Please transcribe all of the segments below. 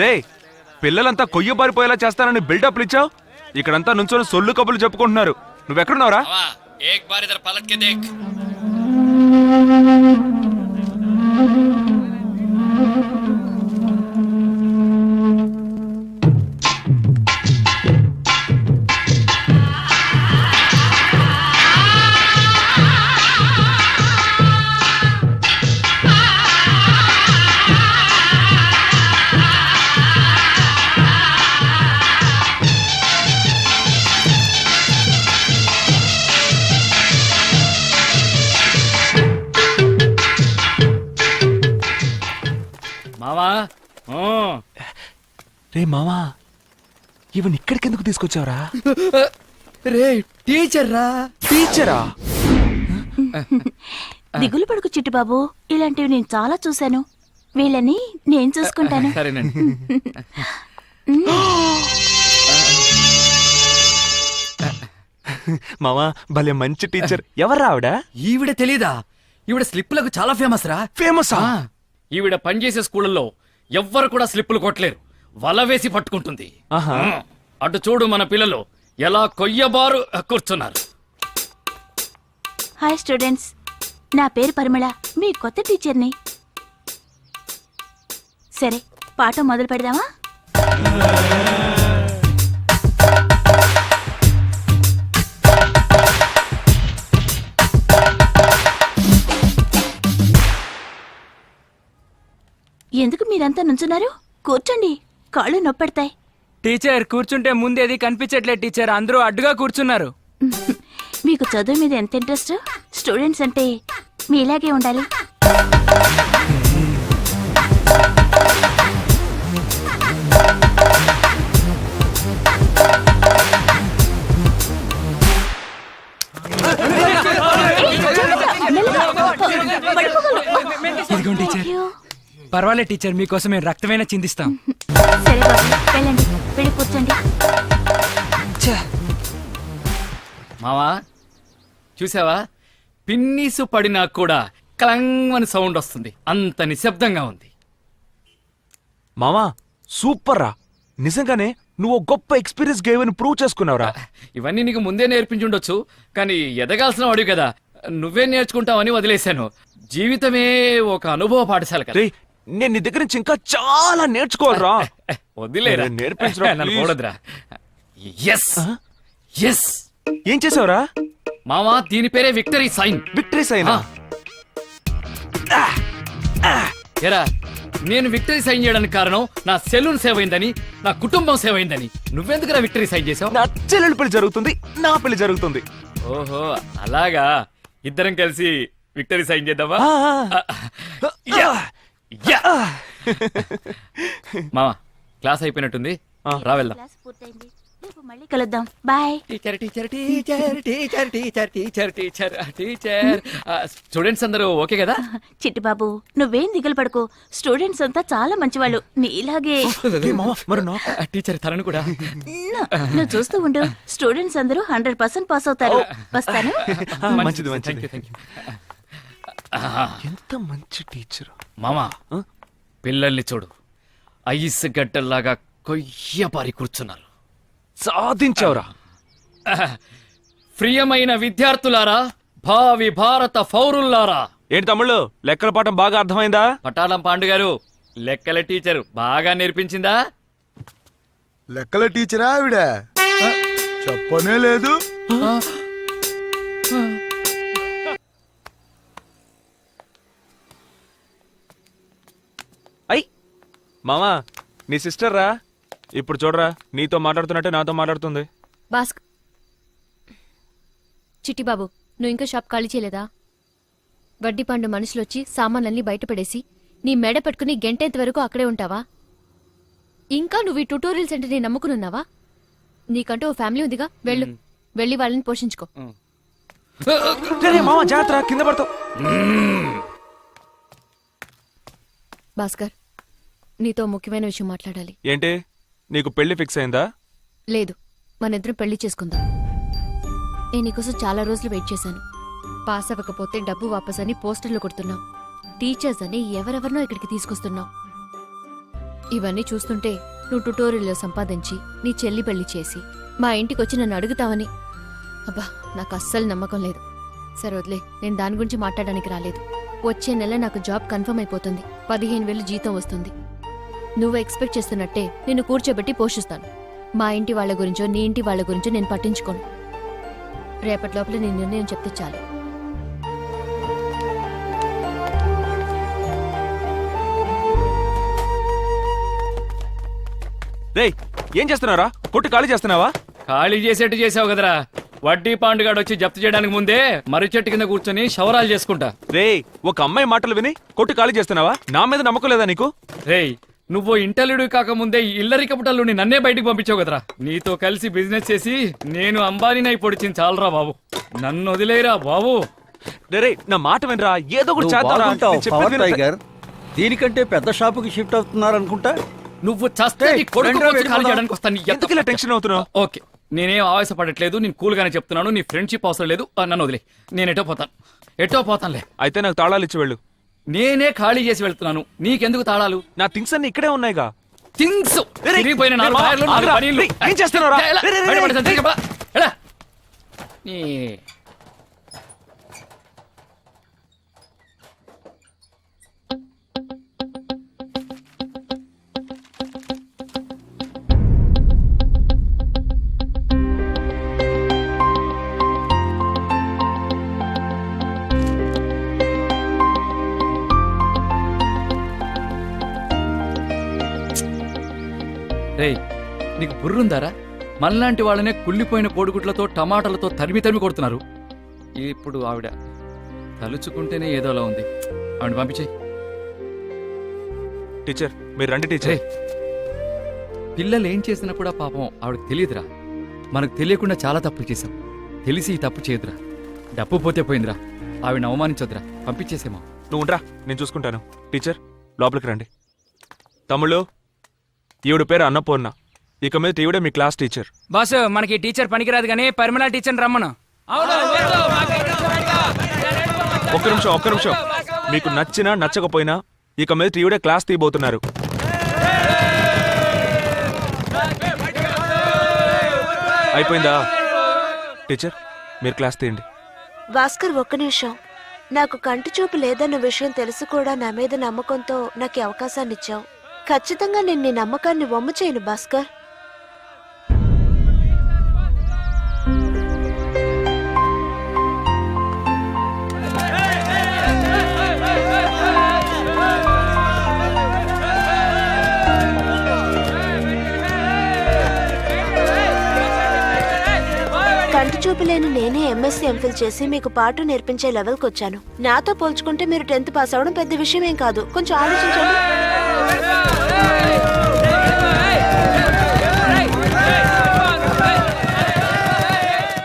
రే పిల్లలంతా కొయ్య బారిపోయేలా చేస్తానని బిల్డప్లు ఇచ్చావు. ఇక్కడంతా నుంచొని సొల్లు కబుర్లు చెప్పుకుంటున్నారు. నువ్వెక్కడున్నావురా? एक बार इधर पलट के देख। మావా రే మావా, ఇవన్నీ ఇక్కడికి ఎందుకు తీసుకొచ్చావురా? రే టీచర్ రా. టీచరా? దిగులు పడుకు చిట్టుబాబు, ఇలాంటివి నేను చాలా చూశాను. వీళ్ళని నేను చూసుకుంటాను. సరేనండి. మావా భలే మంచి టీచర్. ఎవరు ఆవిడ? ఈవిడ తెలీదా? ఈవిడ స్లిప్పులకు చాలా ఫేమస్ రా. ఫేమసా? ఈవిడ పనిచేసే స్కూళ్ళల్లో ఎవ్వరు కూడా స్లిప్పులు కొట్టలేరు, వల వేసి పట్టుకుంటుంది. అటు చూడు మన పిల్లలు ఎలా కొయ్యబారు కూర్చున్నారు. హాయ్ స్టూడెంట్స్, నా పేరు పరిమళ, మీ కొత్త టీచర్ని. సరే, పాఠం మొదలు పెడదామా? ఎందుకు మీరంతా నుంచున్నారు? కూర్చోండి, కాళ్ళు నొప్పెడతాయి. టీచర్ కూర్చుంటే ముందేది కనిపించట్లేదు టీచర్, అందరూ అడ్డుగా కూర్చున్నారు. మీకు చదువు మీద ఎంత ఇంట్రెస్ట్? స్టూడెంట్స్ అంటే మీలాగే ఉండాలి. ఇదిగోండి టీచర్. పర్వాలేదు టీచర్, మీకోసం మేము రక్తమైనా చిందిస్తాం. సరే బాబు, వెళ్ళండి, వెళ్ళి కూర్చోండి. మావా చూసావా, పిన్నీసు పడినా కూడా క్లంగ్ అని సౌండ్ వస్తుంది, అంత నిశ్శబ్దంగా ఉంది. మావా సూపర్ రా, నిజంగానే నువ్వు గొప్ప ఎక్స్పీరియన్స్ గేవని ప్రూవ్ చేసుకున్నావురా. ఇవన్నీ నీకు ముందే నేర్పించుండొచ్చు, కానీ ఎదగాల్సిన వాడివి కదా, నువ్వే నేర్చుకుంటావని వదిలేశాను. జీవితమే ఒక అనుభవ పాఠశాల కదా. నేను నీ దగ్గర నుంచి ఇంకా చాలా నేర్చుకోవాలరా. వదిలేరా, నేర్పించరా. నన్ను కూడదురా. Yes yes. ఏం చేసావురా? మావా దీని పేరే విక్టరీ సైన్. Victory sign? ఎరా, నేను విక్టరీ సైన్ చేయడానికి కారణం నా సెలూన్ సేవ్ అయిందని, నా కుటుంబం సేవ్ అయిందని. నువ్వెందుకురా విక్టరీ సైన్ చేసావు? నా చెల్లెలి పెళ్లి జరుగుతుంది, నా పెళ్లి జరుగుతుంది. ఓహో అలాగా, ఇద్దరం కలిసి విక్టరీ సైన్ చేద్దామా? మామా క్లాస్ అయిపోయినట్టుంది, రా వెళ్దాం. క్లాస్ పూర్తయింది, రేపు మళ్ళీ కలుద్దాం. Bye. Teacher teacher teacher teacher teacher teacher teacher teacher. Students అందరూ ఓకే కదా? చిట్టుబాబు, నువ్వేం దిగులు పడకు, స్టూడెంట్స్ అంతా చాలా మంచివాళ్ళు, నీలాగే. టీచర్ తనను కూడా. నువ్వు చూస్తూ ఉండు, స్టూడెంట్స్ అందరూ 100% పాస్ అవుతారు. వస్తాను. మంచిది మంచిది. ఎంత మంచి టీచర్. మామా పిల్లల్ని చూడు, ఐస్ గడ్డల్లాగా కొయ్యపారి కూర్చున్నారు. సాధించావురా. ప్రియమైన విద్యార్థులారా, భావి భారత పౌరుల్లారా. ఏంటి తమ్ముళ్ళు, లెక్కల పాఠం బాగా అర్థమైందా? పటాలం పాండు గారు, లెక్కల టీచర్ బాగా నేర్పించిందా? లెక్కల టీచరా ఆవిడ? చెప్పనే లేదు. అయ్ మామా, నీ సిస్టర్ రా. ఇప్పుడు చూడరా, నీతో మాట్లాడుతున్నట్టే నాతో మాట్లాడుతుంది. చిట్టిబాబు, నువ్వు ఇంకా షాప్ ఖాళీ చేయలేదా? వడ్డీ పండు మనుషులు వచ్చి సామాన్లన్నీ బయటపడేసి నీ మెడ పట్టుకుని గంటేంత వరకు అక్కడే ఉంటావా? ఇంకా నువ్వు ఈ ట్యూటోరియల్ సెంటర్ని నమ్ముకునున్నావా? నీకంటూ ఓ ఫ్యామిలీ ఉందిగా, వెళ్ళు, వెళ్ళి వాళ్ళని పోషించుకో. మామా జాగ్రత్త, కింద పడతావు. భాస్కర్, నీతో ముఖ్యమైన విషయం మాట్లాడాలి. ఏంటి, నీకు పెళ్లి ఫిక్స్ అయిందా? లేదు, మనిద్దరం పెళ్లి చేసుకుందాం. నేను నీకోసం చాలా రోజులు వెయిట్ చేశాను. పాస్ అవ్వకపోతే డబ్బు వాపస్ అని పోస్టర్లు కొడుతున్నావు. టీచర్స్ అని ఎవరెవరినో ఇక్కడికి తీసుకొస్తున్నావు. ఇవన్నీ చూస్తుంటే నువ్వు ట్యుటోరియల్లో సంపాదించి నీ చెల్లి పెళ్లి చేసి మా ఇంటికి వచ్చి నన్ను అడుగుతావని అబ్బా నాకు అస్సలు నమ్మకం లేదు. సరే వదిలే, నేను దాని గురించి మాట్లాడడానికి రాలేదు. వచ్చే నెల నాకు జాబ్ కన్ఫర్మ్ అయిపోతుంది. 15,000 జీతం వస్తుంది. నువ్వు ఎక్స్పెక్ట్ చేస్తున్నట్టే నిన్ను కూర్చోబెట్టి పోషిస్తాను. మా ఇంటి వాళ్ళ గురించో నీ ఇంటి వాళ్ళ గురించో నేను పట్టించుకోను. రేపటి లోపల నీ నిర్ణయం చెప్తే చాలు. రేయ్, ఏం చేస్తున్నారా? కొట్టు ఖాళీ చేస్తున్నావా? ఖాళీ చేసేట్టు చేసావు కదరా. వడ్డీ పాండుగాడు వచ్చి జప్తు చేయడానికి ముందే మర్రి చెట్టు కింద కూర్చొని శవరాలు చేసుకుంటా. రేయ్, ఒక అమ్మాయి మాటలు విని కొట్టు ఖాళీ చేస్తున్నావా? నా మీద నమ్మకం లేదా నీకు? రేయ్, నువ్వు ఇంటర్వ్యూ కాకముందే ఇల్లరికపుటల్లుని నన్నే బయటికి పంపించావు కదరా. నీతో కలిసి బిజినెస్ చేసి నేను అంబానీనై పొడిచింది చాలరా బాబు. నన్ను వదిలేరా బాబు. రేయ్, నా మాట వినరా, ఏదో ఒకటి నువ్వు చేద్దాంరా. బాగుంటావు, నేను చెప్పేది పవర్ విను. టైగర్. దీనికంటే పెద్ద షాపుకి షిఫ్ట్ అవుతున్నారనుకుంటా. నువ్వు చస్తే నీ కొడుకు వెంట్రా వచ్చి ఖాళీ వెళ్ళిపోదాం. చేయడానికి వస్తాను. నీ ఎందుకు ఇలా టెన్షన్ అవుతున్నావు? ఓకే, నేనేం ఆవేశపడట్లేదు. నేను కూల్ గానే చెప్తున్నాను. నీ ఫ్రెండ్షిప్ అవసరం లేదు. నన్ను వదిలే, నేను ఎటో పోతానులే. అయితే నాకు తాళాలు ఇచ్చి వెళ్ళు. నేనే ఖాళీ చేసి వెళ్తున్నాను. నీకెందుకు తాళాలు? నా థింగ్స్ అన్ని ఇక్కడే ఉన్నాయిగా. థింగ్స్ రేయ్, తిరిగిపోయిన నాలుగు రేయ్, టైర్లు, నాలుగు ఆగ్రా. పనీళ్ళు. రేయ్, ఏం చేస్తున్నావురా? ఎలా? రేయ్, రేయ్, బయట రేయ్, పడేసాను, రేయ్. తిరిగి ఎలా? నీ- రేయ్, నీకు బుర్రుందారా? మనలాంటి వాళ్ళనే కుళ్ళిపోయిన కోడిగుడ్లతో టమాటాలతో తరిమి తరిమి కొడుతున్నారు. ఇప్పుడు ఆవిడ తలుచుకుంటేనే ఏదోలా ఉంది. ఆవిడ పంపించేయి. టీచర్, మీరు రండి టీచర్. రేయ్, పిల్లలు ఏం చేసినా కూడా పాపం ఆవిడకి తెలియదురా. మనకు తెలియకుండా చాలా తప్పులు చేశాం. తెలిసి ఈ తప్పు చేయదురా. డబ్బు పోతే పోయిందిరా. ఆవిడ అవమానించొద్దురా. పంపించేసేమా. నువ్వు ఉండరా, నేను చూసుకుంటాను. టీచర్, లోపలికి రండి. తమ్ముళ్ళు, ఈవిడ పేరు అన్నపూర్ణ. ఇక మీద ఈవిడే మీ క్లాస్ టీచర్. బాస్, మనకి టీచర్ పనికిరాదు కానీ పరిమళ టీచర్ రమ్మను. ఒక్క నిమిషం. మీకు నచ్చినా నచ్చకపోయినా ఇక మీద ఈవిడే క్లాస్ తీయబోతున్నారు. అయిపోయిందా? టీచర్, మీరు క్లాస్ తీయండి. భాస్కర్, ఒక్క నిమిషం. నాకు కంటి చూపు లేదన్న విషయం తెలుసు కూడా నా మీద నమ్మకంతో నాకు ఈ అవకాశాన్ని ఇచ్చావు. ఖచ్చితంగా నేను నీ నమ్మకాన్ని వమ్ము చేయను భాస్కర్. కంటి చూపు లేని నేనే ఎంఎస్సీ ఎంఫిల్ చేసి మీకు పాఠం నేర్పించే లెవెల్కి వచ్చాను. నాతో పోల్చుకుంటే మీరు 10th పాస్ అవడం పెద్ద విషయం ఏం కాదు. కొంచెం ఆలోచించండి.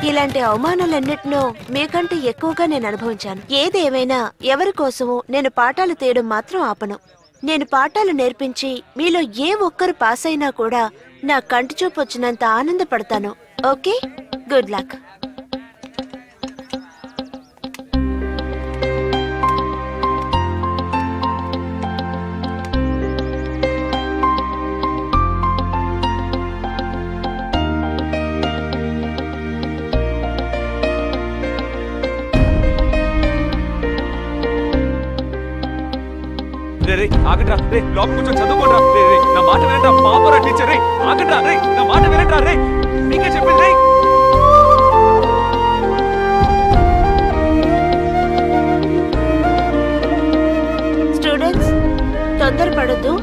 ఇలాంటి అవమానాలన్నిటినో మీకంటే ఎక్కువగా నేను అనుభవించాను. ఏదేమైనా ఎవరి కోసమో నేను పాఠాలు తీయడం మాత్రం ఆపను. నేను పాఠాలు నేర్పించి మీలో ఏ ఒక్కరు పాస్ అయినా కూడా నా కంటి చూపు వచ్చినంత ఆనందపడతాను. Okay, good luck. రే, ఆగండ్రా. రే, లోపల కూర్చొని చదువుకోండి. రే, నా మాట వినండి. పాపరా టీచర్. రే, ఆగండ్రా. రే, నా మాట వినండి. రే, మీకే చెప్పింది. రే, స్టూడెంట్స్, తొందరపడొద్దు.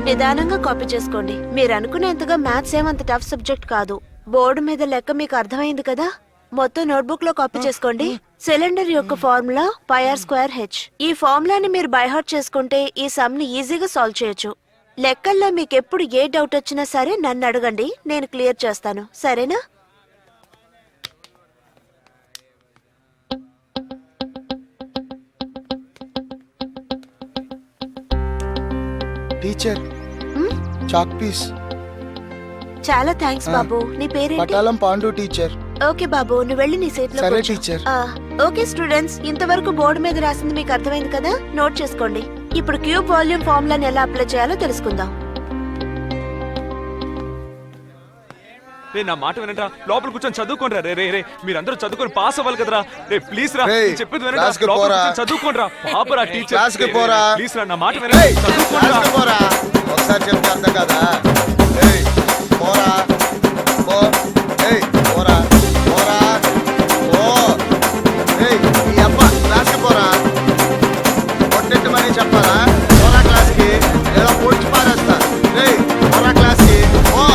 నిదానంగా కాపీ చేసుకోండి. మీరు అనుకునేంతగా మ్యాథ్స్ ఏమంత టఫ్ సబ్జెక్ట్ కాదు. బోర్డు మీద లెక్క మీకు అర్థమైంది కదా. మొత్తం నోట్బుక్ లో కాపీ చేసుకోండి. సిలిండర్ యొక్క ఫార్ములా πr²h. ఈ ఫార్ములాని మీరు బైహార్ట్ చేసుకుంటే ఈ సమ్ ని ఈజీగా సాల్వ్ చేయొచ్చు. లెక్కల్లో మీకు ఎప్పుడు ఏ డౌట్ వచ్చినా సరే నన్ను అడగండి, నేను క్లియర్ చేస్తాను. సరేనా? Teacher, chalk piece. చాలా థ్యాంక్స్ బాబు. నీ పేరేంటి? పటాలం పాండు టీచర్. ఓకే బాబు, నువ్వు వెళ్ళి నీ సీట్ లో సరే కూర్చో. టీచర్. ఓకే స్టూడెంట్స్, ఇంతవరకు బోర్డు మీద రాసింది మీకు అర్థమైంది కదా. నోట్ చేసుకోండి. ఇప్పుడు క్యూబ్ వాల్యూమ్ ఫార్ములాని ఎలా అప్లై చేయాలో తెలుసుకుందాం. రే నా మాట వినండి రా, లోపల కూర్చొని చదువుకోండి రే రే రే మీరందరూ చదువుకొని పాస్ అవ్వాలి కదరా. రే ప్లీజ్ రా, రేయ్, నేను చెప్పేది వినండి, క్లాస్కి లోపల పోరా. కూర్చొని చదువుకోండి రా. పాపరా టీచర్, క్లాస్కి పోరా. ప్లీజ్ రా, నా మాట వినండి, ఏయ్, చదువుకోండి రా. క్లాస్కి పోరా. ఒకసారి చెప్తే అర్థం కదా. ఏయ్, పోరా. పో. ఏయ్, పోరా. పోరా. పో. ఏయ్, ఈ అబ్బా క్లాస్కి పోరా. కొట్టెట్టు మరీ చెప్పాలా? పోరా క్లాస్కి. ఏదో పొడిచి పారేస్తా. ఏయ్, పోరా క్లాస్కి. పో.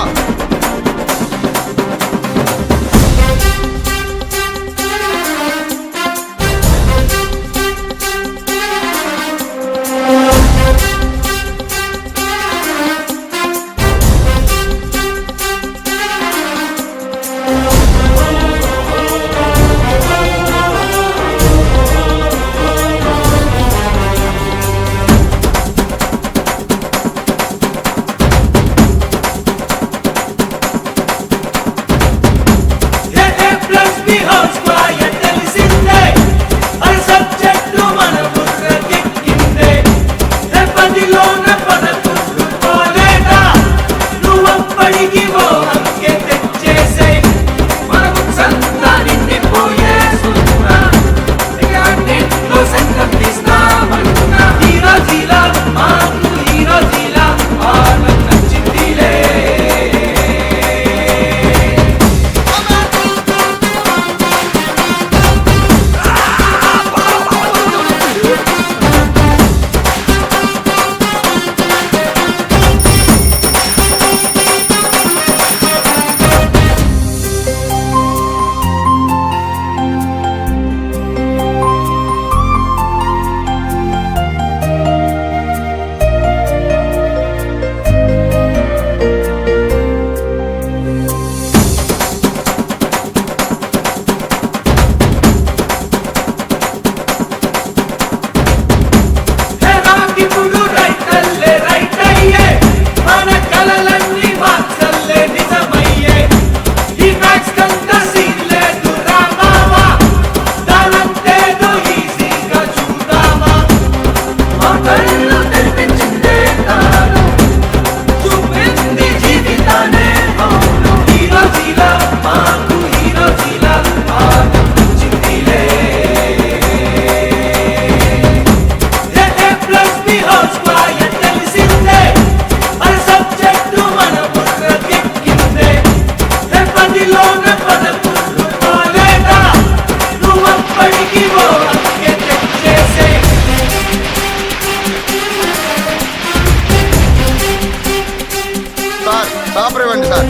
సార్ పేపర్ ఇవ్వండి సార్.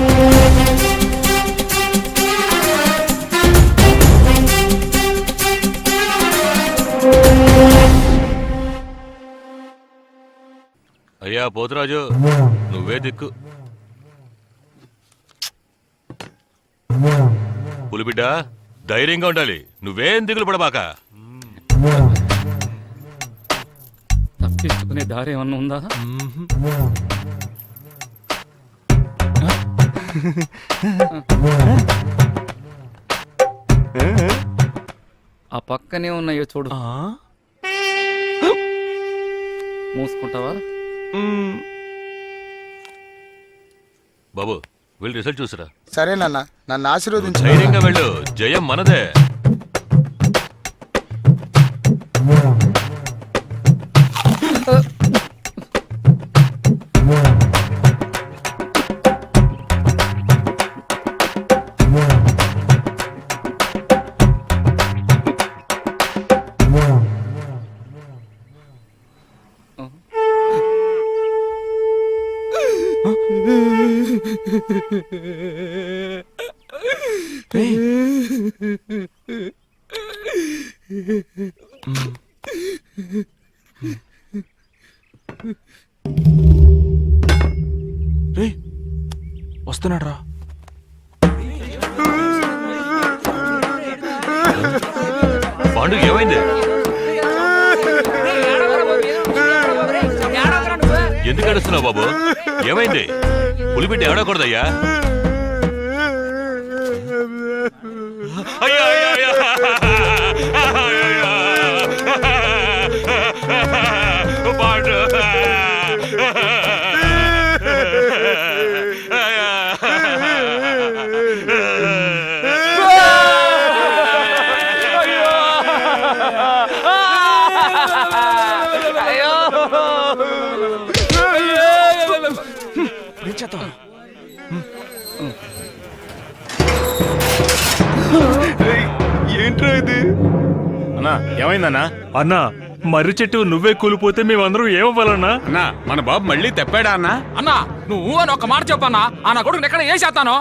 అయ్యా పోతురాజు, నువ్వే దిక్కు. పులిబిడ్డ ధైర్యంగా ఉండాలి, నువ్వేం దిగులు పడబాక. తప్పించుకునే దారి ఏమన్నా ఉందా? ఆ పక్కనే ఉన్నాయో చూడు. మూసుకుంటావా? బాబు వెళ్ళి రిజల్ట్ చూసిరా. సరేనన్నా, నన్ను ఆశీర్వదించు. ధైర్యంగా వెళ్ళు, జయం మనదే. రే వస్తున్నాడు రా. పాండు ఏమైంది? ఎందుకు అడుస్తున్నావు బాబు? ఏమైంది? పులిబిడ్డ ఏడకూడదయ్యా. అయ్యో అయ్యో అయ్యో పాండు. చేద్దాం. ఏంట్రా ఇది? అన్నా ఏమైందన్నా? అన్నా మర్రి చెట్టు నువ్వే కూలిపోతే మేమందరం ఏమవ్వాలన్నా? అన్నా మన బాబు మళ్ళీ తెప్పాడా అన్నా? అన్నా నువ్వు అని ఒక మాట చెప్పన్నా ఆ నా కొడుకు ఎక్కడ ఏం చేస్తాను.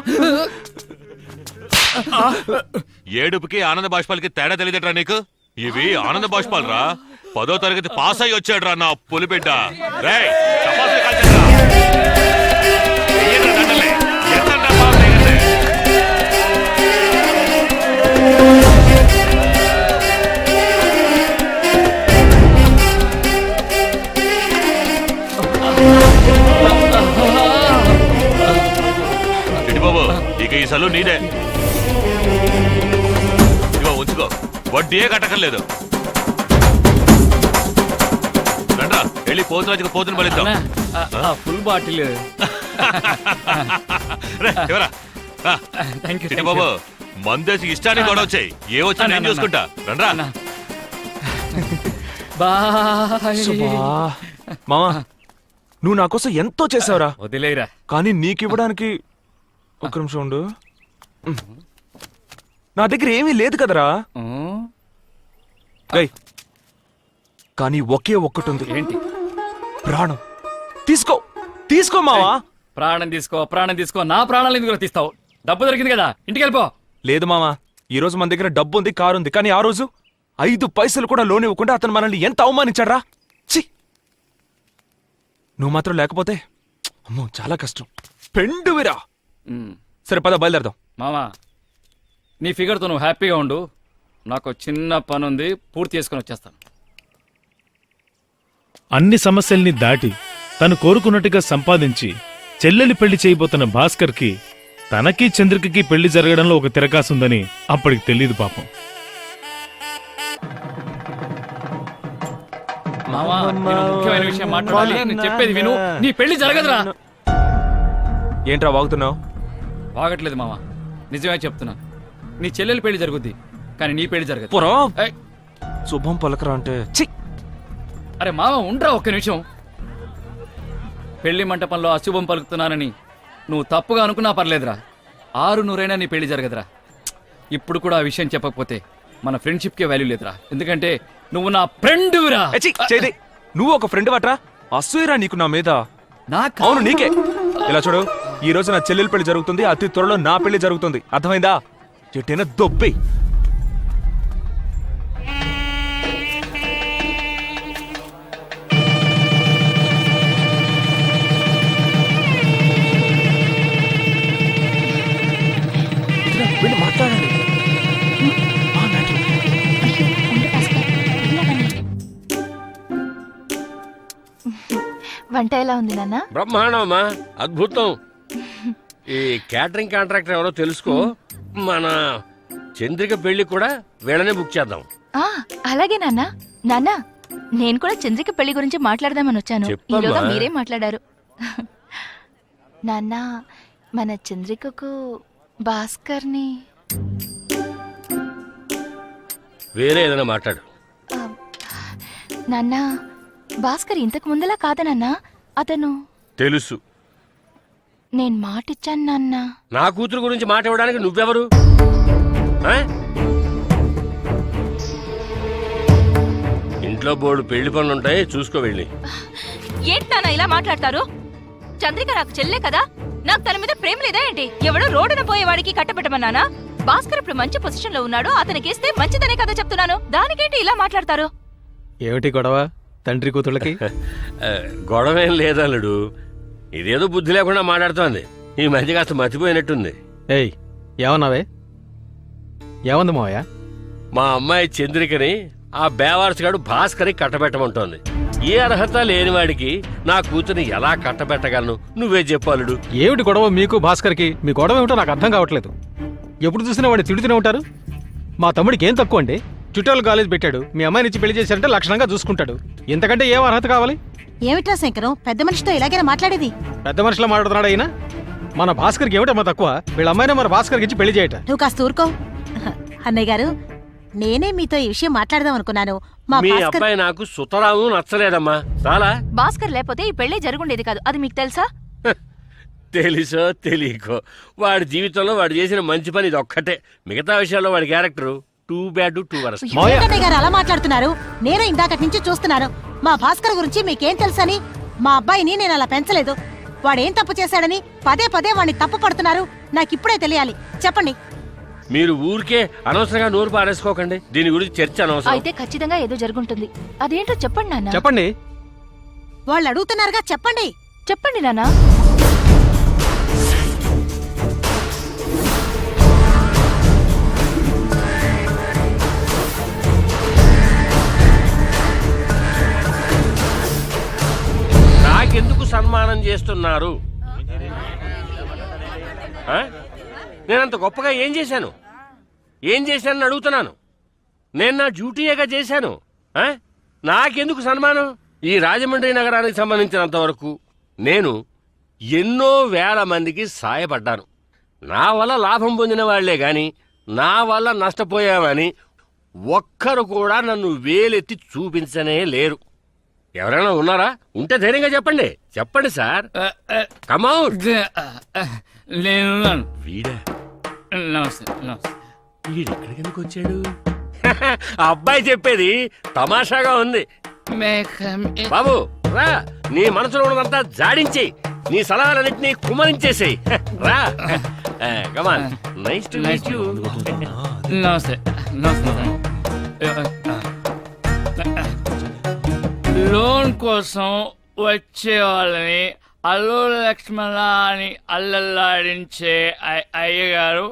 ఏడుపుకి ఆనంద బాష్పాలకి తేడా తెలియదట్రా నీకు? ఇవి ఆనంద బాష్పాలు రా. 10వ తరగతి పాస్ అయ్యి వచ్చాడు రా నా పులిబిడ్డ. రేయ్, చపాతీలు కాల్చండ్రా. వెయ్యండ్రా దండలే. ఎంతండ్రా పాపం వెయ్యండి. ఇటు బాబు, ఇక ఈ సలు నీదే. ఇదిగో ఉంచుకో, వడ్డీయే కట్టకర్లేదు. రండ్రా, వెళ్ళి పోతురాజుకు పోతుని బలిద్దాం. Full bottle. ఇటు బాబు, మందేసి ఇష్టానికి గొడవ వచ్చాయి. ఏ వచ్చి నేను చూసుకుంటా. రండ్రా. సుబ్బా. మావా, నువ్వు నా కోసం ఎంతో చేసావురా. వదిలేరా. కానీ నీకివ్వడానికి ఒక నిమిషం ఉండు. నా దగ్గర ఏమీ లేదు కదరా. ఏయ్, కానీ ఒకే ఒక్కటుంది. ఏంటి? ప్రాణం. తీసుకో తీసుకో మావా. ప్రాణం తీసుకో, ప్రాణం తీసుకో. నా ప్రాణాలు ఎందుకు తీస్తావు? డబ్బు దొరికింది కదా, ఇంటికి వెళ్ళిపో. లేదు మావా, ఈ రోజు మన దగ్గర డబ్బు ఉంది, కారు ఉంది. కానీ ఆ రోజు 5 పైసలు కూడా లోన్ ఇవ్వకుండా అతను మనల్ని ఎంత అవమానించాడ్రా. ఛీ, నువ్వు మాత్రం లేకపోతే అమ్మో చాలా కష్టం. పెండువిరా. సరే పద, బయలుదేరదాం. మామా, నీ ఫిగర్తో నువ్వు హ్యాపీగా ఉండు. నాకు చిన్న పని ఉంది, పూర్తి చేసుకుని వచ్చేస్తాను. అన్ని సమస్యల్ని దాటి తను కోరుకున్నట్టుగా సంపాదించి చెల్లెలి పెళ్లి చేయబోతున్న భాస్కర్కి తనకి చంద్రికకి పెళ్లి జరగడంలో ఒక తిరకాసుందని అప్పటికి తెలీదు పాపం. మామా, నేను ముఖ్యమైన విషయం మాట్లాడాలి. నేను చెప్పేది విను. నీ పెళ్లి జరగదురా. ఏంట్రా వాగుతున్నావు? వాగట్లేదు మామా, నిజమే చెప్తున్నా. నీ చెల్లెలి పెళ్లి జరుగుద్ది, కానీ నీ పెళ్లి జరగదు. పొరా, ఏయ్, శుభం పలకరా అంటే. ఛీ, అరే మామ, ఉండరా ఒక్క నిమిషం. పెళ్లి మంటపంలో అశుభం పలుకుతున్నానని నువ్వు తప్పుగా అనుకున్నా పర్లేదురా. 600 నీ పెళ్లి జరగదురా. ఇప్పుడు కూడా ఆ విషయం చెప్పకపోతే మన ఫ్రెండ్షిప్కే వాల్యూ లేదురా. ఎందుకంటే నువ్వు నా ఫ్రెండ్రా. నువ్వు ఒక ఫ్రెండ్ వాట్రా. అసూయరా నీకు నా మీద? నాకు అవును, నీకే. ఇలా చూడు, ఈ రోజు నా చెల్లెలి పెళ్లి జరుగుతుంది, అతి త్వరలో నా పెళ్లి జరుగుతుంది. అర్థమైందా? చెట్టైనా దొబ్బి. మాట్లాడండి. వంట ఎలా ఉంది నాన్న? బ్రహ్మాండమ్మా, అద్భుతం. ఈ క్యాటరింగ్ కాంట్రాక్టర్ ఎవరో తెలుసుకో. మన చంద్రిక పెళ్లి కూడా వీళ్ళనే బుక్ చేద్దాం. అలాగే నాన్న. నాన్న, నేను కూడా చంద్రిక పెళ్లి గురించి మాట్లాడదామని వచ్చాను. చెప్పమ్మా. ఈలోగా మీరే మాట్లాడారు. నాన్న, మన చంద్రికకు భాస్కర్ని వేరే ఏదైనా మాట్లాడు. నాన్న, భాస్కర్ ఇంతకు ముందులా కాదా నాన్న? అతను తెలుసు. నేను మాటిచ్చాను నాన్న. నా కూతురు గురించి మాట ఇవ్వడానికి నువ్వెవరు? ఆ? ఇంట్లో బోర్డు పెళ్లి పనులుంటాయి, చూసుకో వెళ్ళి. ఏంటి నాన్న ఇలా మాట్లాడతారు? చంద్రిక నాకు చెల్లె కదా. నాకు తన మీద ప్రేమ లేదా ఏంటి? ఎవడో రోడ్డున పోయేవాడికి కట్టబెట్టమన్నానా? భాస్కర్ ఇప్పుడు మంచి పొజిషన్ లో ఉన్నాడు, అతనికిస్తే మంచిదనే కదా చెప్తున్నాను. దానికేంటి ఇలా మాట్లాడతారు? ఏమిటి గొడవ తండ్రి కూతుళ్ళకి? గొడవేం లేదల్లుడు, ఇదేదో బుద్ధి లేకుండా మాట్లాడుతోంది. ఈ మధ్య కాస్త మర్చిపోయినట్టుంది. ఏయ్, ఏమన్నావే? ఏమంది మావయ్య? మా అమ్మాయి చంద్రికని ఆ బేవారసుగాడు భాస్కర్కి కట్టబెట్టమంటోంది. ఏ అర్హత లేనివాడికి నా కూతుర్ని ఎలా కట్టబెట్టగలను? నువ్వే చెప్పాలుడు. ఏమిటి గొడవ మీకు భాస్కర్కి? మీ గొడవ ఏమిటో నాకు అర్థం కావట్లేదు. ఎప్పుడు చూసినా వాడిని తిడుతూనే ఉంటారు. మా తమ్ముడికి ఏం తక్కువ అండి? చుట్టాలు కాలేజ్ పెట్టాడు, మీ అమ్మాయిని ఇచ్చి పెళ్లి చేశారంటే లక్షణంగా చూసుకుంటాడు. ఇంతకంటే ఏం అర్హత కావాలి? ఏమిట్రా శంకరం, పెద్ద మనిషితో ఇలాగైనా మాట్లాడేది? పెద్ద మనుషులా మాట్లాడుతున్నాడు అయినా. మన భాస్కర్కి ఏమిటమ్మా తక్కువ? వీళ్ళ అమ్మాయినే మన భాస్కర్కి ఇచ్చి పెళ్లి చేయట. నువ్వు కాస్త ఊరుకో. అన్నయ్య గారు, నేనే మీతో ఈ విషయం మాట్లాడదాం అనుకున్నాను. మీ అబ్బాయి నాకు సుతరాము నచ్చలేదమ్మా. చాలా భాస్కర్ లేకపోతే ఈ పెళ్లి జరుగుండేది కాదు, అది మీకు తెలుసా? తెలుసో తెలియకో వాడి జీవితంలో వాడు చేసిన మంచి పని ఇది ఒక్కటే. మిగతా విషయాల్లో వాడి character too bad two worst. మావయ్య గారు అలా మాట్లాడుతున్నారు. నేను ఇందాకటి నుంచి చూస్తున్నాను. మా భాస్కర్ గురించి మీకేం తెలుసని? మా అబ్బాయిని నేను అలా పెంచలేదు. వాడేం తప్పు చేశాడని పదే పదే వాడిని తప్పు పడుతున్నారు. నాకిప్పుడే తెలియాలి, చెప్పండి. మీరు ఊరికే అనవసరంగా నోరు పారేసుకోకండి. దీని గురించి చర్చ అనవసరం. అయితే ఖచ్చితంగా ఏదో జరుగుంటుంది. అదేంటో చెప్పండి నాన్న. చెప్పండి. వాళ్ళు అడుగుతున్నారుగా, చెప్పండి. చెప్పండి నాన్న. నాకెందుకు సన్మానం చేస్తున్నారు? ఆ? నేనంత గొప్పగా ఏం చేశాను? ఏం చేశానని అడుగుతున్నాను. నేను నా డ్యూటీయేగా చేశాను. ఆ? నాకెందుకు సన్మానం? ఈ రాజమండ్రి నగరానికి సంబంధించినంత వరకు నేను ఎన్నో వేల మందికి సాయపడ్డాను. నా వల్ల లాభం పొందిన వాళ్లే గాని నా వల్ల నష్టపోయామని ఒక్కరు కూడా నన్ను వేలెత్తి చూపించనే లేరు. ఎవరైనా ఉన్నారా? ఉంటే ధైర్యంగా చెప్పండి. చెప్పండి సార్. కమౌట్. నేను వీడా? నమస్తే నమస్తే. వీడెక్కడికి ఎందుకు వచ్చాడు? ఆ అబ్బాయి చెప్పేది తమాషాగా ఉంది. బాబు రా, నీ మనసులో ఉన్నదంతా జాడించి నీ సలహాలన్నింటినీ కుమరించేసేయి. రా, come on. Nice to meet you. నమస్తే నమస్తే. లోన్ కోసం వచ్చే వాళ్ళని అల్లు లక్ష్మణ అని అల్లల్లాడించే అయ్యగారు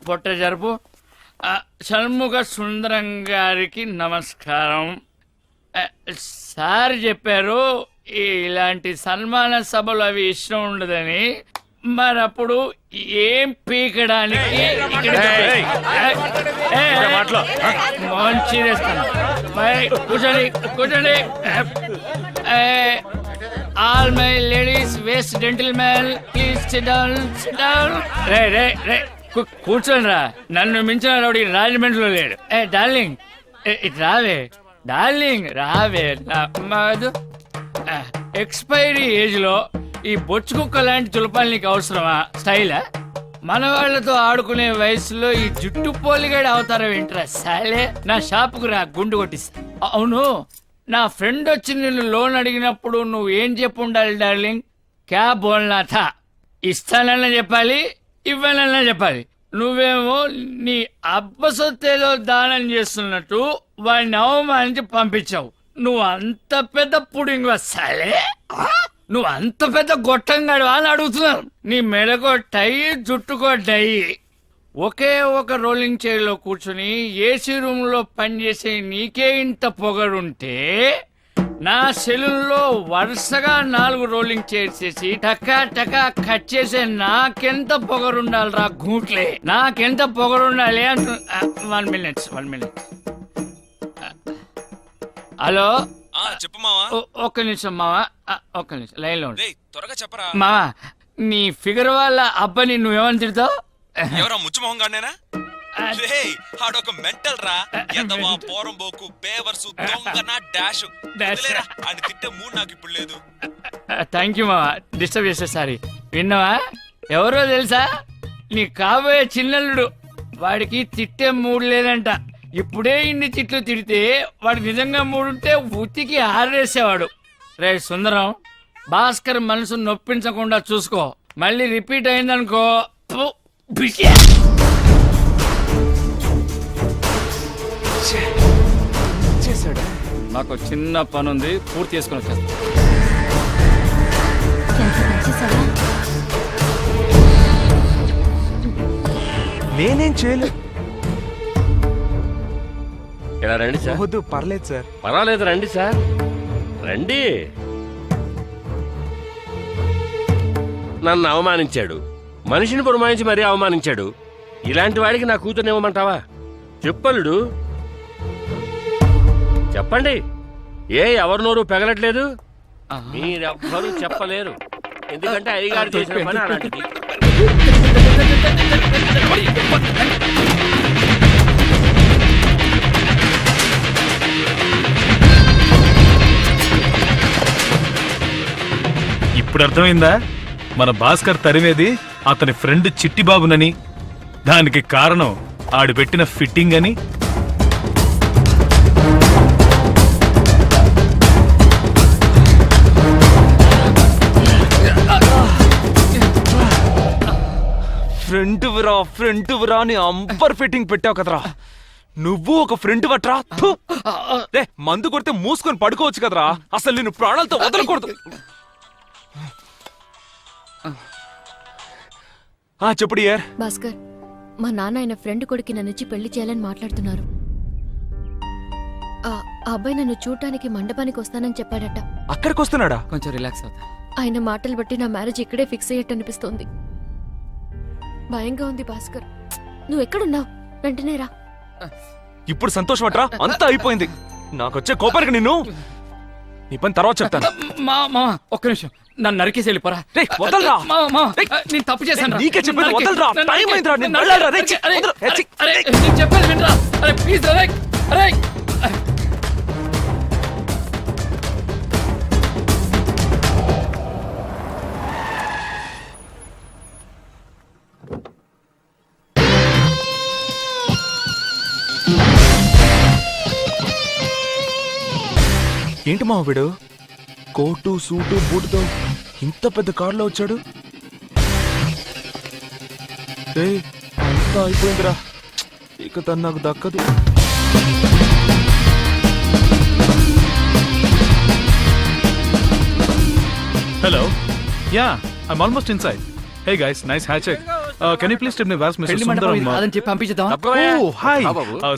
పొట్ట జరుపు షణ్ముఖ సుందరం గారికి నమస్కారం. సార్ చెప్పారు ఇలాంటి సన్మాన సభలు అవి ఇష్టం ఉండదని. మరప్పుడు ఏం పీకడానికి కూర్చోండి కూర్చోండి. All my ladies waste gentlemen please sit down, sit down. రే రే రే కూర్చోండి రా. నన్ను మించిన రౌడీ రాజమండ్రిలో లేడు. డార్లింగ్ ఇటు రావే. డార్లింగ్ రావే. ఎక్స్పైరీ ఏజ్ లో ఈ బొచ్చు కుక్క లాంటి తులపాలు నీకు అవసరమా? స్టైలా? మన వాళ్లతో ఆడుకునే వయసులో ఈ జుట్టు పోలిగాడు అవతారం ఏంట్రా సాలే? నా షాపుకు రా, గుండు కొట్టిస్తా. అవును, నా ఫ్రెండ్ వచ్చి నిన్ను లోన్ అడిగినప్పుడు నువ్వు ఏం చెప్పు ఉండాలి డార్లింగ్? క్యా బోల్నా థా? ఇస్తానన్నా చెప్పాలి, ఇవ్వాలన్నా చెప్పాలి. నువ్వేమో నీ అబ్బ సొత్తేదో దానం చేస్తున్నట్టు వాడిని అవమానించి పంపించావు. నువ్వు అంత పెద్ద పుడింగ్ వస్తాలే? నువ్వు అంత పెద్ద గొట్టంగాడు అని అడుగుతున్నాను. నీ మెడకో టై, జుట్టుకో డై. ఒకే ఒక రోలింగ్ చైర్ లో కూర్చుని ఏసీ రూమ్ లో పనిచేసే నీకే ఇంత పొగరుంటే నా సెలూన్లో వరుసగా 4 రోలింగ్ చైర్స్ చేసి టకా టకా కట్ చేసే నాకెంత పొగరుండాలిరా గూట్లే? నాకెంత పొగరుండాలి అంటు. 1 minute. హలో, చెప్పు మావా. ఒక్క నిమిషం మావా, ఒక్క నిమిషం లైన్ లో త్వరగా చెప్పరా మావా. నీ ఫిగర్ వాళ్ళ అబ్బాని నువ్వేమని తిడతావు? ఎవరా ముచ్చుమొహం గానేనా? ఆడొక మెంటల్ రా. ఎదవా, పోరంబోకు, బేవర్సు, దొంగన, డాష్. అని తిట్టే మూడు నాకు ఇప్పుడు లేదు. థ్యాంక్ యూ మావా, డిస్టర్బ్ చేసే. సారీ. విన్నావా? ఎవరో తెలుసా? నీ కాబోయే చిన్నల్లుడు. వాడికి తిట్టే మూడు లేదంట. ఇప్పుడే ఇన్ని తిట్లు తిడితే వాడు నిజంగా మూడుంటే ఉతికి ఆరేసేవాడు. రే సుందరం, భాస్కర్ మనసు నొప్పించకుండా చూసుకో. మళ్ళీ రిపీట్ అయిందనుకో. నాకు చిన్న పని ఉంది, పూర్తి చేసుకుని వచ్చేస్తా. నేనేం చేయలేదు. ఇలా రండి సార్. వద్దు, పర్లేదు సార్. పర్వాలేదు, రండి సార్, రండి. నన్ను అవమానించాడు, మనిషిని పురమాయించి మరీ అవమానించాడు. ఇలాంటి వాడికి నా కూతుర్నివ్వమంటావా? చెప్పలుడు, చెప్పండి. ఎవరి నోరు పెగలట్లేదు? మీరెవ్వరూ చెప్పలేరు, ఎందుకంటే అయ్యగారు చేసిన పని అలాంటిది. ఇప్పుడు అర్థమైందా? మన భాస్కర్ తరిమేది అతని ఫ్రెండ్ చిట్టిబాబునని, దానికి కారణం ఆడు పెట్టిన ఫిట్టింగ్ అని. ఫ్రంట్ విరా అని అంబర్ ఫిట్టింగ్ పెట్టావు కదరా. నువ్వు ఒక ఫ్రెండ్ వట్రా. రే, మందు కొడితే మూసుకొని పడుకోవచ్చు కదరా. అసలు నేను ప్రాణాలతో వదలకూడదు. చెప్పుడు యార్. భాస్కర్, మా నాన్న ఆయన ఫ్రెండ్ కొడుకి నన్నుచ్చి పెళ్లి చేయాలని మాట్లాడుతున్నారు. ఆ అబ్బాయి నన్ను చూడటానికి మండపానికి వస్తానని చెప్పాడట. అక్కడికి వస్తున్నాడా? కొంచెం రిలాక్స్ అవుతా. ఆయన మాటలు బట్టి నా మ్యారేజ్ ఇక్కడే ఫిక్స్ అయ్యట్టు అనిపిస్తోంది. భయంగా ఉంది భాస్కర్. నువ్వు ఎక్కడున్నావు? వెంటనే రా. ఇప్పుడు సంతోషం అట్రా, అంతా అయిపోయింది. నాకొచ్చే కోపానికి నిన్ను నీ పని తర్వాత చెప్తాను. ఒక్క నిమిషం, నన్ను నరికేసి వెళ్ళిపోరా. వదలరా. నేను తప్పు చేశాను. నీకే చెప్పేది వదలరా. టైం అయిందిరా, నేను వెళ్ళాలిరా. రేయ్, వదలరా. నేను చెప్పేది వినరా. అరే ప్లీజ్ రా. అరే ఏంటి మా వీడు కోటు సూటు బూటుతో ఇంత పెద్ద కారులో వచ్చాడు? అంతా అయిపోయిందిరా, ఇక తను నాకు దక్కదు. Hello, yeah, I'm almost inside. Hey guys, nice hatch. Can you please tell me where's mister Sundaram? అదని చెప్పి పంపించేద్దాం. Oh, hi.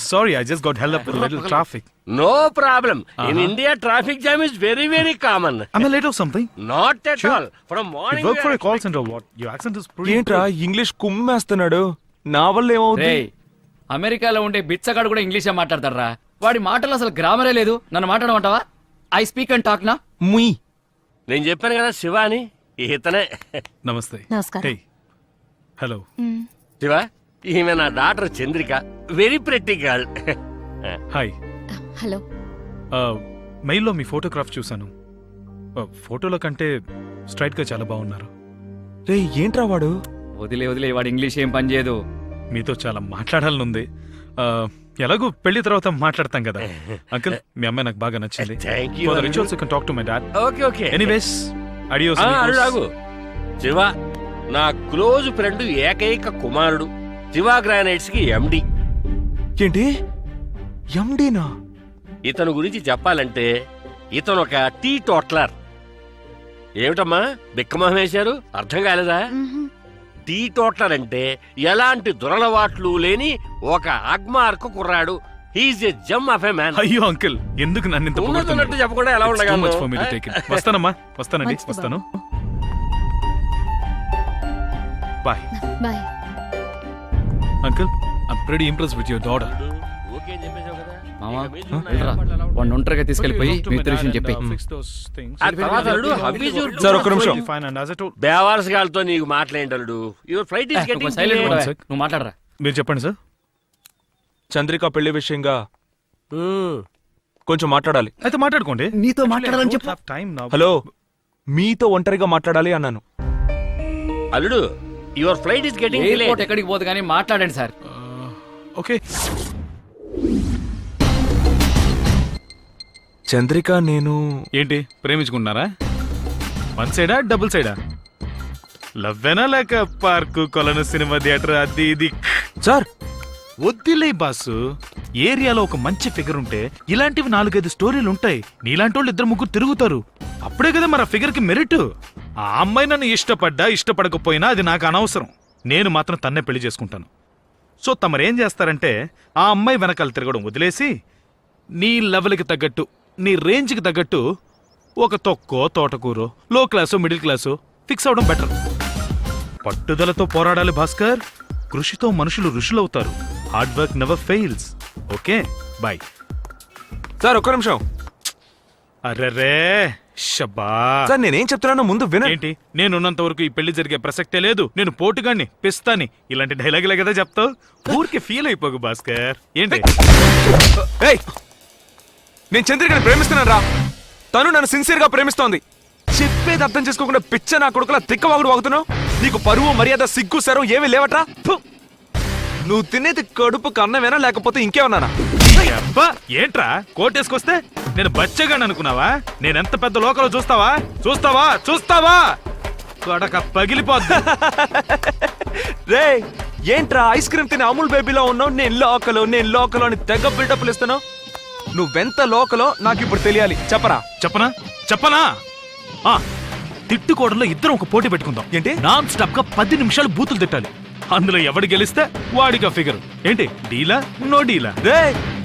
Sorry, I just got held up with a little traffic. No problem. In India, traffic jam is very, very common. Am I late or something? Not at Sure. all. From morning. You work for a call center or what? Your accent is pretty. ఏంట్రా English కుమ్మేస్తున్నాడు? నా వల్ల ఏమవుతుంది? రేయ్, అమెరికాలో ఉండే బిచ్చగాడు కూడా ఇంగ్లీషే మాట్లాడతారా? వాడి మాటలు అసలు గ్రామరే లేదు. నన్ను మాట్లాడమంటావా? ఐ స్పీక్ అండ్ టాక్ నా. ముయ్. నేను చెప్పాను కదా శివ అని, ఇతనే. నమస్తే. నమస్కారం. Hey. హలో. శివ, ఈమె నా daughter Chandrika. Very pretty girl. Hi. Hello. మెయిల్లో మీ ఫోటోగ్రాఫ్ చూశాను. ఫోటోలో కంటే స్ట్రైట్ గా చాలా బాగున్నారు. రే, ఏంట్రా వాడు? వదిలే వాడు ఇంగ్లీష్ ఏం పని చేయదు. మీతో చాలా మాట్లాడాలనుంది. ఎలాగో పెళ్లి తర్వాత మాట్లాడతాం కదా. అంకుల్, మీ అమ్మాయి నాకు బాగా నచ్చింది. Thank you, For the Arun. rituals, you can talk to my dad. Okay okay. Anyways, adios. అడుగు. శివ నా క్లోజ్ ఫ్రెండ్ ఏకైక కుమారుడు. శివ గ్రానైట్స్ కి ఎండి. ఏంటి ఎండీనా? ఇతను గురించి చెప్పాలంటే ఇతను ఒక టీ టోట్లర్. ఏమిటమ్మా బిక్కమొహం వేశారు? అర్థం కాలేదా? టీ టోట్లర్ అంటే ఎలాంటి దురలవాట్లు లేని ఒక అగ్మార్కు కుర్రాడు. He's a gem of a man. అయ్యో అంకుల్, ఎందుకు నన్ను ఇంత ఉన్నట్టు చెప్పకుండా ఎలా ఉండగలను? వస్తానమ్మా, వస్తానండి, వస్తాను. Bye. Bye. Uncle, I'm pretty impressed with your daughter. Okay అని చెప్పేశావు కదా. మామా, వెళ్ళరా. వాడిని ఒంటరిగా తీసుకెళ్ళిపోయి మీ విషయం చెప్పి. ఆ తర్వాత అల్లుడు, how is your సార్, ఒక్క నిమిషం. బేవారస్ గారితో నీకు మాట్లాడేంటల్లుడు. Your flight is getting silent delayed. కూడా నువ్వు మాట్లాడరా. మీరు చెప్పండి సార్. చంద్రిక పెళ్లి విషయంగా కొంచెం మాట్లాడాలి. అయితే మాట్లాడుకోండి. నీతో మాట్లాడాలని చెప్పు. హలో, మీతో ఒంటరిగా మాట్లాడాలి అన్నాను. అల్లుడు, your flight is getting airport delayed. ఎక్కడికి పోదు కానీ మాట్లాడండి సార్. ఓకే. చంద్రిక, నేను ఏంటి ప్రేమించుకుంటున్నారా? వన్ సైడా డబుల్ సైడా? లవ్వేనా లేక పార్కు కొలను సినిమా థియేటర్ అది ఇది? సార్ వద్దులే బాసు. ఏరియాలో ఒక మంచి ఫిగర్ ఉంటే ఇలాంటివి 4-5 స్టోరీలు ఉంటాయి. నీలాంటి వాళ్ళు 2-3 తిరుగుతారు. అప్పుడే కదా మరి ఆ ఫిగర్ కి మెరిట్. ఆ అమ్మాయి నన్ను ఇష్టపడకపోయినా అది నాకు అనవసరం. నేను మాత్రం తన్నే పెళ్లి చేసుకుంటాను. సో తమరేం చేస్తారంటే ఆ అమ్మాయి వెనకాల తిరగడం వదిలేసి నీ లెవెల్కి తగ్గట్టు, నీ రేంజ్కి తగ్గట్టు ఒక తొక్కో తోటకూరో లో క్లాసో మిడిల్ క్లాసో ఫిక్స్ అవడం బెటర్. పట్టుదలతో పోరాడాలి భాస్కర్. కృషితో మనుషులు ఋషులవుతారు. Hard work never fails. Okay, bye. Sir, ఒక్క నిమిషం. అర్రరే షబ్బా. సార్, నేనేం చెప్తున్నానో ముందు వినండి. ఏంటి? నేనున్నంత వరకు ఈ పెళ్లి జరిగే ప్రసక్తే లేదు. నేను పోటుగాన్ని, పిస్తాని, ఇలాంటి డైలాగులే కదా చెప్తావు. ఊరికి ఫీల్ అయిపోకు భాస్కర్. ఏంటి? నేను చంద్రికని ప్రేమిస్తున్నాను రా. తను నన్ను సిన్సియర్ గా ప్రేమిస్తోంది. చెప్పేది అర్థం చేసుకోకుండా పిచ్చ నా కొడుకులా తిక్కవాగుడు వాగుతున్నావు. నీకు పరువు మర్యాద సిగ్గు సరం ఏమీ లేవట్రా. ఫు! నువ్వు తినేది కడుపు కన్నమేనా లేకపోతే ఇంకేమన్నానా? అబ్బా ఏంట్రా కోటేసుకొస్తే నేను బచ్చగాని అనుకున్నావా? నేనెంత పెద్ద లోకలో చూస్తావా చూస్తావా చూస్తావా కొడక పగిలిపోద్ది. రే ఏంట్రా ఐస్ క్రీమ్ తిని అమూల్ బేబీలో ఉన్నావు. నేను లోకలో అని తెగ బిల్డప్లు ఇస్తాను. నువ్వెంత లోకలో నాకు ఇప్పుడు తెలియాలి. చెప్పరా? చెప్పనా తిట్టుకోవడంలో ఇద్దరం ఒక పోటీ పెట్టుకుందాం. ఏంటి? నాన్ స్టాప్ గా 10 నిమిషాలు బూతులు తిట్టాలి. అందులో ఎవడు గెలిస్తే వాడిగా ఫిగర్. ఏంటి డీలా నో డీలా? రే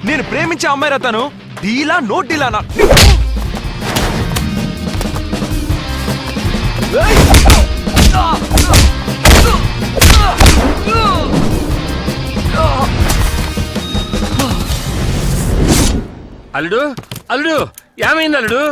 నేను ప్రేమించే అమ్మాయి రతాను. డీలా నో డీలానా? అల్లుడు ఏమైంది అల్లుడు?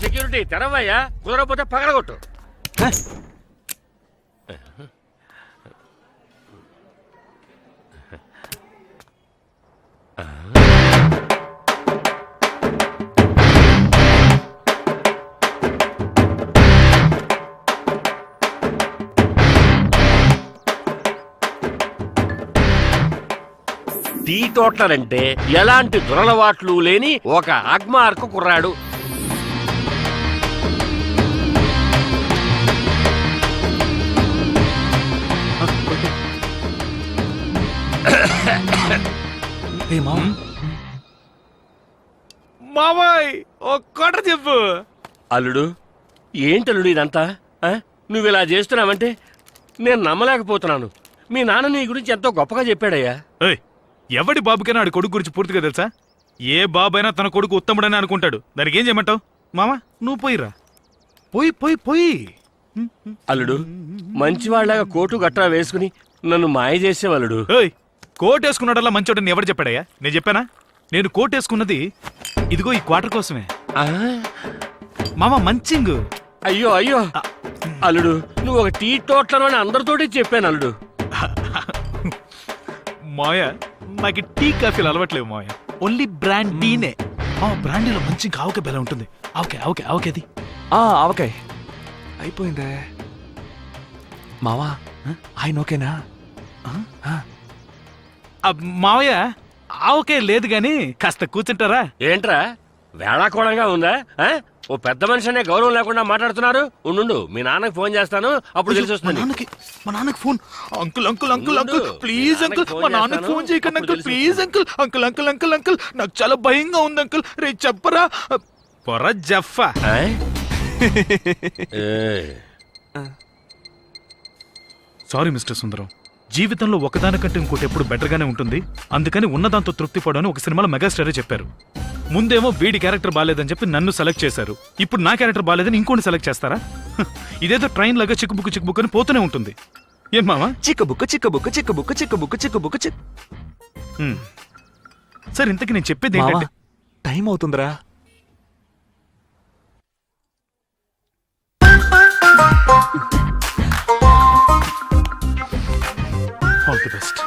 సెక్యూరిటీ తెరవయ్యా, కుదరకపోతే పగలగొట్టు. టీ టోటలర్ అంటే ఎలాంటి దురలవాట్లు లేని ఒక అగ్మార్కు కుర్రాడు. మావాయ్ ఒక్కట చెప్పు. అల్లుడు ఏంటల్లుడు ఇదంతా? నువ్వు ఇలా చేస్తున్నావంటే నేను నమ్మలేకపోతున్నాను. మీ నాన్న నీ గురించి ఎంతో గొప్పగా చెప్పాడయ్యా. ఎవడి బాబుకైనా ఆడి కొడుకు గురించి పూర్తిగా తెలుసా? ఏ బాబైనా తన కొడుకు ఉత్తముడని అనుకుంటాడు. దానికి ఏం చేయమంటావు? మామా నువ్వు పోయిరా, పోయి. అల్లుడు మంచివాళ్ళగా కోటు గట్రా వేసుకుని నన్ను మాయ చేసేవాళ్ళుడు. కోట్ వేసుకున్నాడల్లా మంచోడని ఎవరు చెప్పాడయ్యా? నేను చెప్పానా? నేను కోట్ వేసుకున్నది ఇదిగో ఈ క్వార్టర్ కోసమే మామా. మంచింగ్. అయ్యో అల్లుడు నువ్వు ఒక టీ టోటలర్ అని అందరితోటి చెప్పాను అల్లుడు. మాయ నాకు టీ కాఫీలు అలవట్లేవు మాయ. ఓన్లీ బ్రాండీనే. బ్రాండీలో మంచి ఆవకాయ బెల్ల ఉంటుంది. ఆవకాయది ఆవకాయ అయిపోయిందే మావా. ఆయన ఓకేనా? మావయ్య ఆవకాయ లేదు గాని కాస్త కూర్చుంటారా? ఏంట్రా వేళాకోళంగా ఉందా? ఓ పెద్ద మనిషి అనే గౌరవం లేకుండా మాట్లాడుతున్నారు. ఉండు మీ నాన్నకి ఫోన్ చేస్తాను, అప్పుడు తెలిసి వస్తుంది. మా నాన్నకి ఫోన్. అంకుల్ ప్లీజ్ అంకుల్ మా నాన్నకి ఫోన్ చేయకండి అంకుల్ ప్లీజ్ అంకుల్. నాకు చాలా భయంగా ఉంది అంకుల్. రే చెప్పరా పొర జఫా. సారీ మిస్టర్ సుందరం, జీవితంలో ఒకదానికంటే ఇంకోటి ఎప్పుడు బెటర్గానే ఉంటుంది. అందుకని ఉన్నదాంతో తృప్తి పడని ఒక సినిమాలో మెగాస్టారే చెప్పారు. ముందేమో వీడి క్యారెక్టర్ బాలేదని చెప్పి నన్ను సెలెక్ట్ చేశారు. ఇప్పుడు నా క్యారెక్టర్ బాలేదని ఇంకోటి సెలెక్ట్ చేస్తారా? ఇదేదో ట్రైన్ లాగా చిక్కుబుక్కు అని పోతూనే ఉంటుంది. ఏం మావా? చిక్కబుక్క. సరే ఇంతకీ నేను చెప్పేది ఏంటంటే టైం అవుతుందిరా. All the best.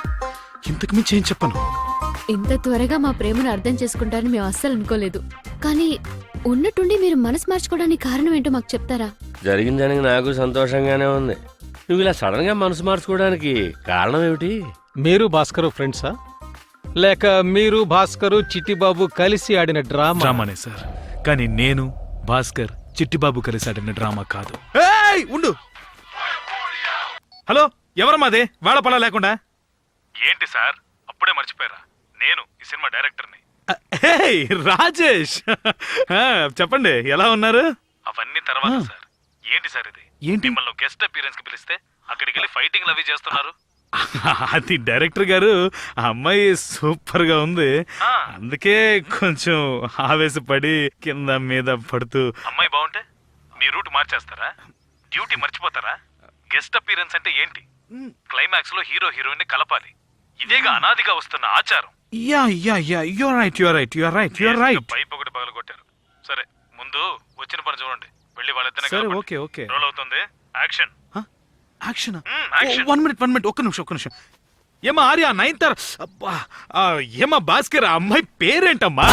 ఇంతకు మించి ఏం చెప్పను. ఇంత త్వరగా మా ప్రేమను అర్థం చేసుకుంటారని మేము అస్సలు అనుకోలేదు. కానీ ఉన్నట్టుండి మీరు మనసు మార్చుకోవడానికి కారణం ఏంటో మాకు చెప్తారా? జరిగిందానికి నాకు సంతోషంగానే ఉంది. నువ్వు ఇలా సడన్ గా మనసు మార్చుకోవడానికి కారణం ఏమిటి? మీరు భాస్కర్ ఫ్రెండ్సా, లేక మీరు భాస్కర్ చిట్టిబాబు కలిసి ఆడిన డ్రామానే సార్. కానీ నేను భాస్కర్ చిట్టిబాబు కలిసి ఆడిన డ్రామా కాదు. ఉండు. హలో ఎవరమ్మాదే వేళ పలా లేకుండా? ఏంటి సార్ అప్పుడే మర్చిపోయారా? నేను ఈ సినిమా డైరెక్టర్ని. రాజేష్ చెప్పండి ఎలా ఉన్నారు? అవన్నీ తర్వాత సార్. ఏంటి సార్ ఇది? ఏంటి మిమ్మల్ని గెస్ట్ అపీరెన్స్ కి పిలిస్తే అక్కడికి వెళ్ళి ఫైటింగ్ అవి చేస్తున్నారు? అది డైరెక్టర్ గారు ఆ అమ్మాయి సూపర్ గా ఉంది, అందుకే కొంచెం ఆవేశపడి కింద మీద పడుతూ. అమ్మాయి బాగుంటే మీ రూట్ మార్చేస్తారా? డ్యూటీ మర్చిపోతారా? గెస్ట్ అపీరెన్స్ అంటే ఏంటి? క్లైమాక్స్ లో హీరో హీరోయిన్ కలపాలి. ఇదేగా అనాదిగా వస్తున్న ఆచారం. Yeah yeah yeah you're right you're right you're right you're right. Pipe ఒకటి పగలగొట్టారు. సరే ముందు వచ్చిన పని చూడండి, వెళ్ళి వాళ్ళిద్దరిని. సరే ఓకే ఓకే. రోల్ అవుతుంది. యాక్షన్. యాక్షన్. 1 మినిట్ ఒక్క నిమిషం. ఏమా ఆర్య నైన్తార్, అబ్బా ఏమా భాస్కర్, అమ్మాయి పేరేంటమ్మా?